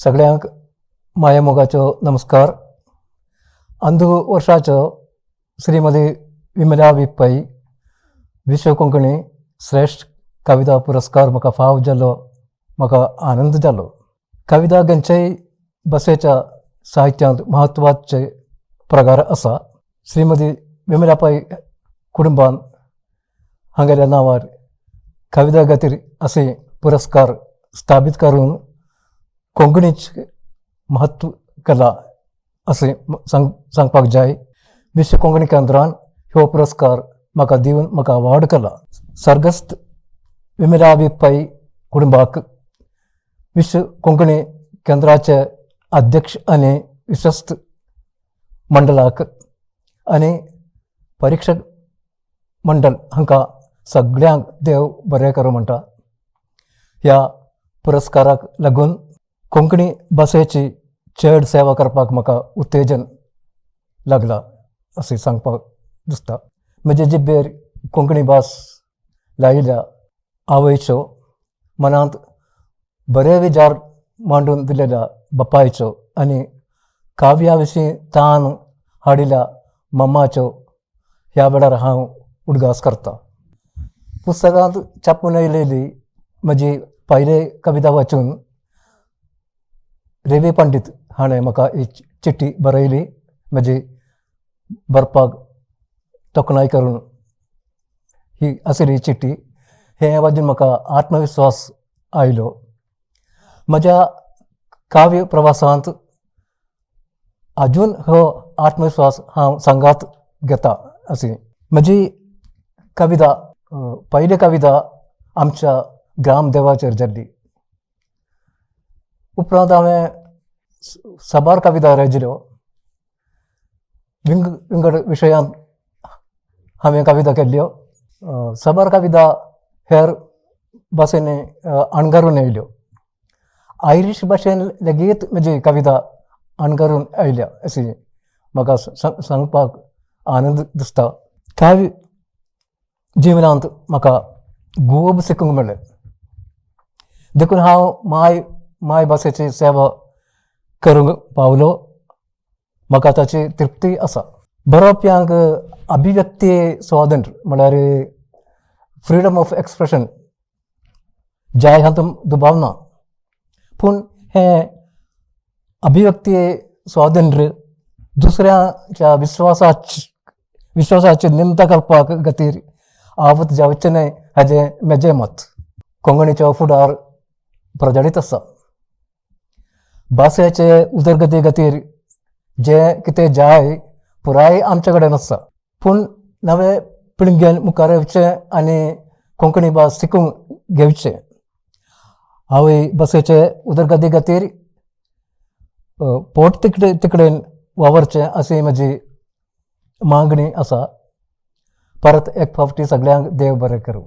सगळ्यांक माया मोगाचो नमस्कार. अंदू वर्षाचो श्रीमती विमला वी पै विश्व कोंकणी श्रेष्ठ कविता पुरस्कार म्हाका फावो जालो. म्हाका आनंद जालो. कविता खंयच्याय भाशेच्या साहित्यांत म्हत्वाचे प्रकार आसा. श्रीमती विमला पै कुटुंबान हांगेल्या नांवार कविता खातीर असे पुरस्कार स्थापीत करून कोंकणीचे महत्व केला असे सांगपाक जाय. विश्व कोंकणी केंद्रान हो पुरस्कार म्हाका दिवन म्हाका अवॉर्ड केला. सर्गस्त विमला वी पै कुटुंबाक विश्व कोंकणी केंद्राचे अध्यक्ष आनी विश्वस्त मंडळाक आनी परीक्षक मंडळ हांकां सगळ्यांक देव बरें करूं म्हणटा. ह्या पुरस्काराक लागून कोंकणी भाशेची चड सेवा करपाक म्हाका उत्तेजन लागला अशें सांगपाक दिसता. म्हजे जिब्बेर कोंकणी भास लायिल्ल्या आवयच्यो, मनांत बरे विचार मांडून दिलेल्या बापायच्यो आनी काव्या विशीं तान हाडिल्ल्या मम्माच्यो ह्या वेळार हांव उडगास करतां. पुस्तकांत छापून येयलेली म्हजी पयली कविता वाचून रेवी पंडीत हाणें म्हाका एक चिठी बरयली. म्हजी बरपाक तोखणाय करून ही आशिल्ली चिठी. हें वाचून म्हाका आत्मविश्वास आयलो. म्हज्या काव्य प्रवासांत आजून हो आत्मविश्वास हांव सांगात घेता अशी. म्हजी कविता पयली कविता आमच्या ग्रामदेवाचेर जाल्ली. उपरांत हांवें साबार कविता रचिल्ल्यो. विंगड विशयांत हांवें कविता केल्ल्यो. साबार कविता हेर भाशेनी अणकारून येयल्यो. आयरिश भाशेन लेगीत म्हजी कविता अणकारून आयल्या अशी म्हाका सांगपाक आनंद दिसता. काव्य जिवनांत म्हाका खूब शिकूंक मेळ्ळें. देखून हांव माय भाशेची सेवा करूंक पावलो. म्हाका ताची तृप्ती आसा. बरोवप्यांक अभिव्यक्ती स्वातंत्र्य म्हळ्यार फ्रीडम ऑफ एक्सप्रेशन जाय हातूंत दुबाव ना. पूण हें अभिव्यक्ती स्वातंत्र्य दुसऱ्याच्या विश्वासाची निंदा करपाक खातीर आवत जावचें न्हय हाजें म्हजें मत. कोंकणीचो फुडार प्रज्वलीत आसा. भाशेचे उदरगती खातीर जें कितें जाय पुराय आमचे कडेन आसा. पूण नवे पिळगेन मुखार येवचें आनी कोंकणी भास शिकून घेवचें. हांवें भाशेचे उदरगती खातीर पोट तिकडेन वावरचें अशी म्हजी मागणी आसा. परत एक फावटी सगळ्यांक देव बरें करूं.